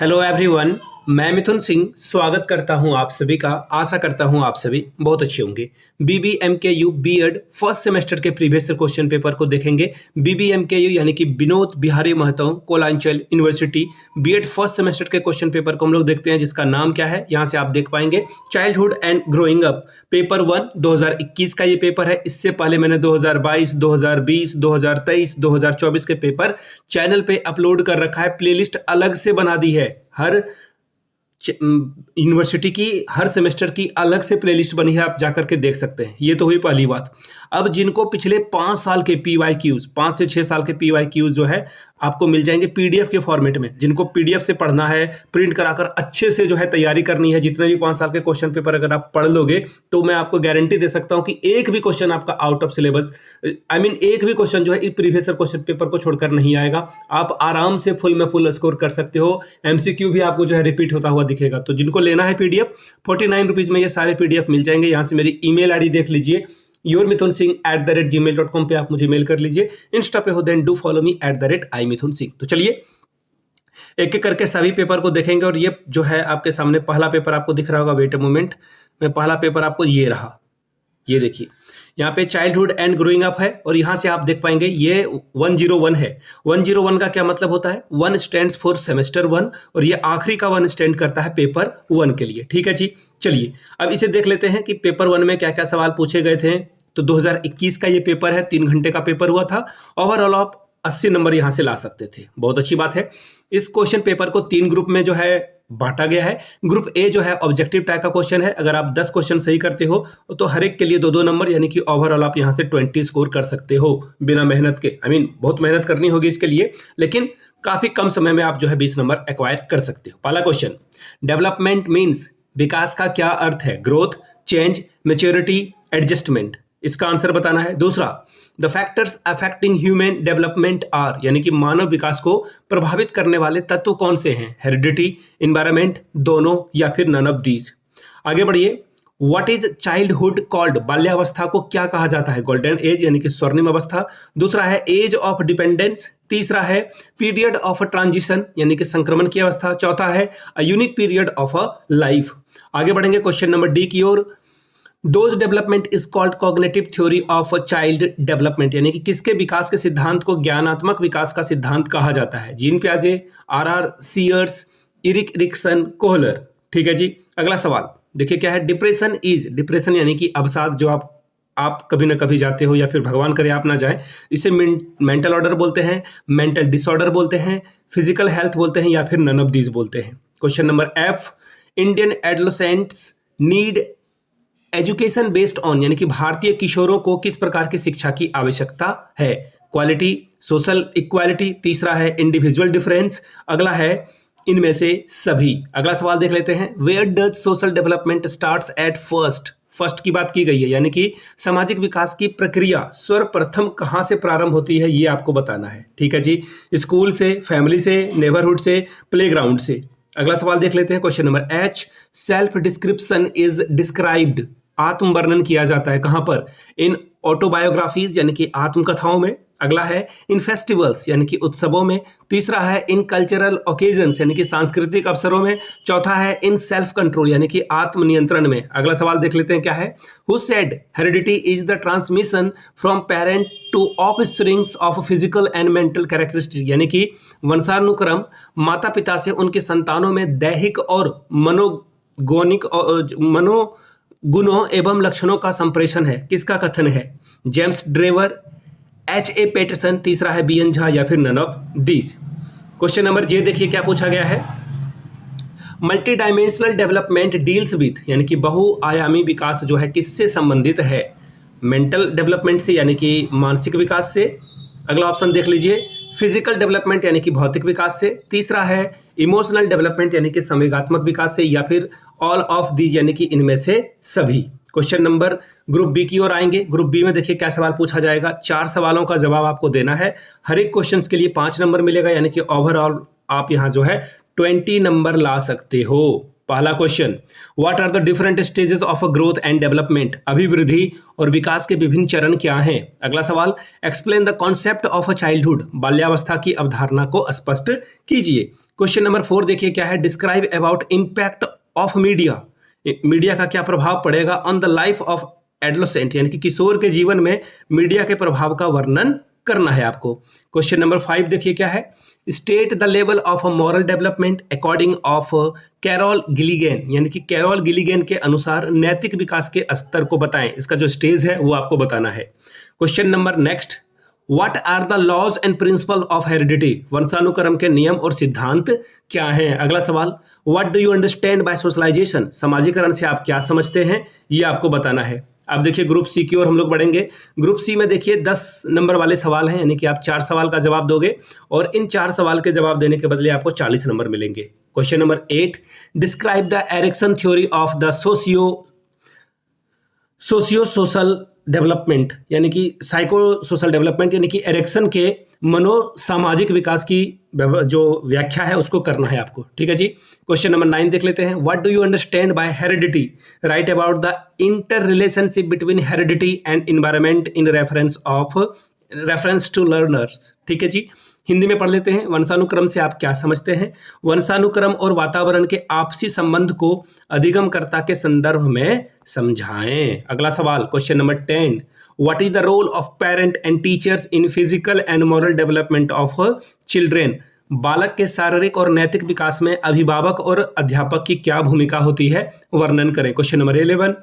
Hello everyone, मैं मिथुन सिंह स्वागत करता हूं आप सभी का। आशा करता हूं आप सभी बहुत अच्छे होंगे। BBMKU बीएड फर्स्ट सेमेस्टर के प्रीवियस क्वेश्चन पेपर को देखेंगे। BBMKU यानी कि Vinod Bihari Mahato Koylanchal university BEd first semester के क्वेश्चन पेपर को हम लोग देखते हैं, जिसका नाम क्या है यहाँ से आप देख पाएंगे। Childhood and growing up paper 1 2021 का ये पेपर है। इससे पहले मैंने 2022, 2020, 2023, 2024 के पेपर चैनल पे अपलोड कर रखा है। प्लेलिस्ट अलग से बना दी है। हर यूनिवर्सिटी की हर सेमेस्टर की अलग से प्लेलिस्ट बनी है, आप जाकर के देख सकते हैं। ये तो हुई पहली बात। अब जिनको पिछले 5 साल के PYQs 5 से 6 साल के PYQs जो है आपको मिल जाएंगे PDF के फॉर्मेट में। जिनको PDF से पढ़ना है, प्रिंट कराकर अच्छे से जो है तैयारी करनी है, जितने भी 5 साल के क्वेश्चन पेपर अगर आप पढ़ लोगे तो मैं आपको गारंटी दे सकता हूं कि एक भी क्वेश्चन आपका आउट ऑफ सिलेबस एक भी क्वेश्चन जो है प्रीवियस क्वेश्चन पेपर को छोड़कर नहीं आएगा। आप आराम से फुल में फुल स्कोर कर सकते हो। MCQ भी आपको जो है रिपीट होता हुआ दिखेगा। तो जिनको लेना है PDF 49 रुपीज में ये सारे PDF मिल जाएंगे। यहाँ से मेरी ईमेल ID देख लीजिए, yourmithunsingh@gmail.com पे आप मुझे मेल कर लीजिए। इंस्टा पे हो then do follow me @imithunsingh। तो चलिए एक एक करके सभी पेपर को देखेंगे। और ये जो है आपके सामने पहला पेपर आपको दिख रहा होगा, वेट अ मोमेंट में पहला पेपर आपको ये रहा। ये देखिए यहाँ पे चाइल्डहुड एंड ग्रोइंग अप है और यहाँ से आप देख पाएंगे ये 101 है। 101 का क्या मतलब होता है? 1 स्टैंड्स फॉर सेमेस्टर 1 और ये आखिरी का 1 स्टैंड करता है पेपर 1 के लिए। ठीक है जी, चलिए अब इसे देख लेते हैं कि पेपर 1 में क्या क्या सवाल पूछे गए थे। तो 2021 का ये पेपर है, 3 घंटे का पेपर हुआ था। ओवरऑल आप 80 नंबर यहाँ से ला सकते थे। बहुत अच्छी बात है। इस क्वेश्चन पेपर को 3 ग्रुप में जो है बांटा गया है। ग्रुप ए जो है ऑब्जेक्टिव टाइप का क्वेश्चन है। अगर आप 10 क्वेश्चन सही करते हो तो हर एक के लिए 2-2 नंबर, यानी कि ओवरऑल आप यहाँ से 20 स्कोर कर सकते हो बिना मेहनत के। बहुत मेहनत करनी होगी इसके लिए, लेकिन काफी कम समय में आप जो है 20 नंबर एक्वायर कर सकते हो। पहला क्वेश्चन, डेवलपमेंट मीन्स विकास का क्या अर्थ है? Growth, change, maturity, adjustment. इसका आंसर बताना है। दूसरा, the factors affecting human development are, यानी कि मानव विकास को प्रभावित करने वाले तत्व कौन से हैं? हेरिडिटी, एनवायरमेंट, दोनों या फिर नन ऑफ दीज। आगे बढ़िए। What is childhood called? बाल्यावस्था को क्या कहा जाता है? गोल्डन एज, यानी कि स्वर्णिम अवस्था। दूसरा है एज ऑफ डिपेंडेंस। तीसरा है पीरियड ऑफ ट्रांजिशन, यानी कि संक्रमण की अवस्था। चौथा है a unique period of a life. आगे बढ़ेंगे क्वेश्चन नंबर डी की ओर। Those development is called cognitive theory of child development, यानी कि किसके विकास के सिद्धांत को ज्ञानात्मक विकास का सिद्धांत कहा जाता है? जीन पियाजे, RR Sears, Erik Erikson, Kohler. ठीक है जी, अगला सवाल देखिए क्या है। डिप्रेशन इज, डिप्रेशन यानी कि अवसाद, जो आप कभी ना कभी जाते हो या फिर भगवान करे आप ना जाए। इसे मेंटल ऑर्डर बोलते हैं, मेंटल डिसऑर्डर बोलते हैं, फिजिकल हेल्थ बोलते हैं या फिर नन ऑफ दीज बोलते हैं। Question number F, Indian adolescents need education based on, यानी कि भारतीय किशोरों को किस प्रकार की शिक्षा की आवश्यकता है? Quality, social equality. तीसरा है इंडिविजुअल डिफरेंस। अगला है इनमें से सभी। अगला सवाल देख लेते हैं। Where does social development starts at first की बात की गई है, यानी कि सामाजिक विकास की प्रक्रिया सर्वप्रथम कहाँ से प्रारंभ होती है, ये आपको बताना है। ठीक है जी, स्कूल से, फैमिली से, नेबरहुड से, प्लेग्राउंड से। अगला सवाल देख लेते हैं question number H, self description is described, आत्म वर्णन किया जाता है कहां पर? इन ऑटोबायोग्राफीज, यानी कि आत्मकथाओं में। अगला है इन फेस्टिवल्स, यानी कि उत्सवों में। तीसरा है इन कल्चरल ओकेजन्स, यानी कि सांस्कृतिक अवसरों में। चौथा है इन सेल्फ कंट्रोल, यानी कि आत्मनियंत्रण में। अगला सवाल देख लेते हैं क्या है। Who said heredity is the transmission from parent to offsprings of physical and mental characteristic, यानी कि वंशानुक्रम माता पिता से उनके संतानों में दैहिक और मनोगुणों एवं लक्षणों का संप्रेषण है। किसका कथन है? James Drever, H.A. पेटरसन, तीसरा है BN झा या फिर none of these. Question number J देखिए क्या पूछा गया है। Multi dimensional development deals with, यानी कि बहुआयामी विकास जो है किससे संबंधित है? मेंटल डेवलपमेंट से, यानी कि मानसिक विकास से। अगला ऑप्शन देख लीजिए, फिजिकल डेवलपमेंट यानी कि भौतिक विकास से। तीसरा है इमोशनल डेवलपमेंट, यानी कि संवेगात्मक विकास से, या फिर ऑल ऑफ दीज, यानी कि इनमें से सभी। क्वेश्चन नंबर ग्रुप बी की ओर आएंगे। ग्रुप बी में देखिए क्या सवाल पूछा जाएगा। 4 सवालों का जवाब आपको देना है। हर एक क्वेश्चन के लिए 5 नंबर मिलेगा, यानी कि ओवरऑल आप यहाँ जो है 20 नंबर ला सकते हो। पहला question, what are the different stages of a growth and development, अभिवृद्धि और विकास के विभिन्न चरण क्या हैं। अगला सवाल, explain the concept of a childhood, बाल्यावस्था की अवधारणा को स्पष्ट कीजिए। क्वेश्चन नंबर 4 देखिए क्या है, describe about impact of media, media का क्या प्रभाव पड़ेगा on the life of adolescent, यानी कि किशोर के जीवन में मीडिया के प्रभाव का वर्णन करना है आपको। क्वेश्चन नंबर 5 देखिए क्या है, state the level of a moral development according of Carol Gilligan, यानी कि कैरोल गिलिगन के अनुसार नैतिक विकास के स्तर को बताएं, इसका जो स्टेज है वो आपको बताना है। Question number next, what are the laws and principle of heredity, वंशानुक्रम के नियम और सिद्धांत क्या हैं। अगला सवाल, what do you understand by socialisation, समाजीकरण से आप क्या समझते हैं, ये आपको बताना है। अब देखिए ग्रुप सी की ओर हम लोग बढ़ेंगे। ग्रुप सी में देखिए 10 नंबर वाले सवाल हैं, यानी कि आप 4 सवाल का जवाब दोगे और इन 4 सवाल के जवाब देने के बदले आपको 40 नंबर मिलेंगे। Question number 8, describe the Ericsson theory of the socio social development, यानी कि साइको सोशल डेवलपमेंट, यानी कि एरिक्सन के मनोसामाजिक विकास की जो व्याख्या है उसको करना है आपको। ठीक है जी। क्वेश्चन नंबर 9 देख लेते हैं, what do you understand by heredity, write about the inter relationship between heredity and environment in reference to learners. ठीक है जी। हिंदी में पढ़ लेते हैं, वंशानुक्रम से आप क्या समझते हैं, वंशानुक्रम और वातावरण के आपसी संबंध को अधिगमकर्ता के संदर्भ में समझाएं। अगला सवाल, question number 10, what is the role of parent and teachers in physical and moral development of children, बालक के शारीरिक और नैतिक विकास में अभिभावक और अध्यापक की क्या भूमिका होती है, वर्णन करें। Question number 11,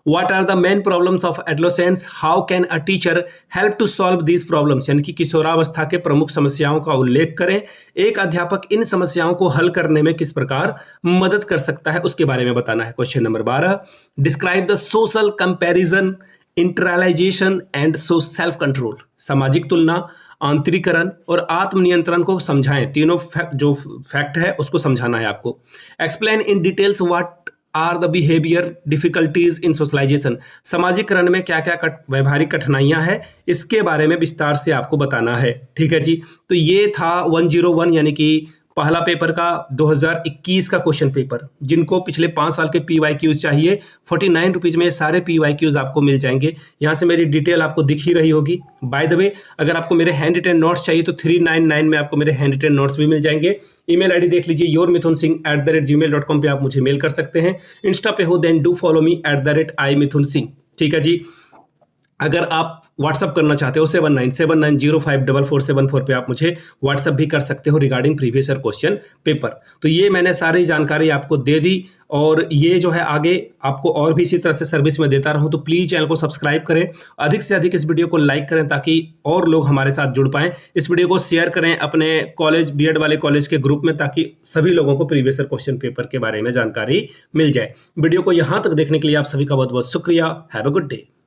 What are the main problems of adolescence? How can a teacher help to solve these problems? यानी कि किशोरावस्था के प्रमुख समस्याओं का उल्लेख करें, एक अध्यापक इन समस्याओं को हल करने में किस प्रकार मदद कर सकता है उसके बारे में बताना है। Question number 12, describe the social comparison, internalisation and self control, सामाजिक तुलना, आंतरिकरण और आत्मनियंत्रण को समझाएं। तीनों जो फैक्ट है उसको समझाना है आपको। Explain in details what are the behaviour difficulties in socialisation, सामाजिकरण में क्या क्या व्यवहारिक कठिनाइयां हैं इसके बारे में विस्तार से आपको बताना है। ठीक है जी। तो ये था 101 यानी कि पहला पेपर का 2021 का क्वेश्चन पेपर। जिनको पिछले 5 साल के PYQs चाहिए 49 रुपीज़ में सारे PYQs आपको मिल जाएंगे। यहाँ से मेरी डिटेल आपको दिख ही रही होगी। बाय द वे, अगर आपको मेरे हैंड रिटन नोट्स चाहिए तो 399 में आपको मेरे हैंड रिटन नोट्स भी मिल जाएंगे। ईमेल आईडी देख लीजिए, yourmithunsingh@gmail.com पे आप मुझे मेल कर सकते हैं। इंस्टा पे हो then do follow me @imithunsingh। ठीक है जी। अगर आप व्हाट्सअप करना चाहते हो 7979054474 पे आप मुझे व्हाट्सअप भी कर सकते हो regarding previous year question paper. तो ये मैंने सारी जानकारी आपको दे दी और ये जो है आगे आपको और भी इसी तरह से सर्विस में देता रहूं, तो प्लीज़ चैनल को सब्सक्राइब करें, अधिक से अधिक इस वीडियो को लाइक करें ताकि और लोग हमारे साथ जुड़ पाएँ। इस वीडियो को शेयर करें अपने कॉलेज बीएड वाले कॉलेज के ग्रुप में ताकि सभी लोगों को प्रीवियस ईयर क्वेश्चन पेपर के बारे में जानकारी मिल जाए। वीडियो को यहाँ तक देखने के लिए आप सभी का बहुत बहुत शुक्रिया। Have a good day.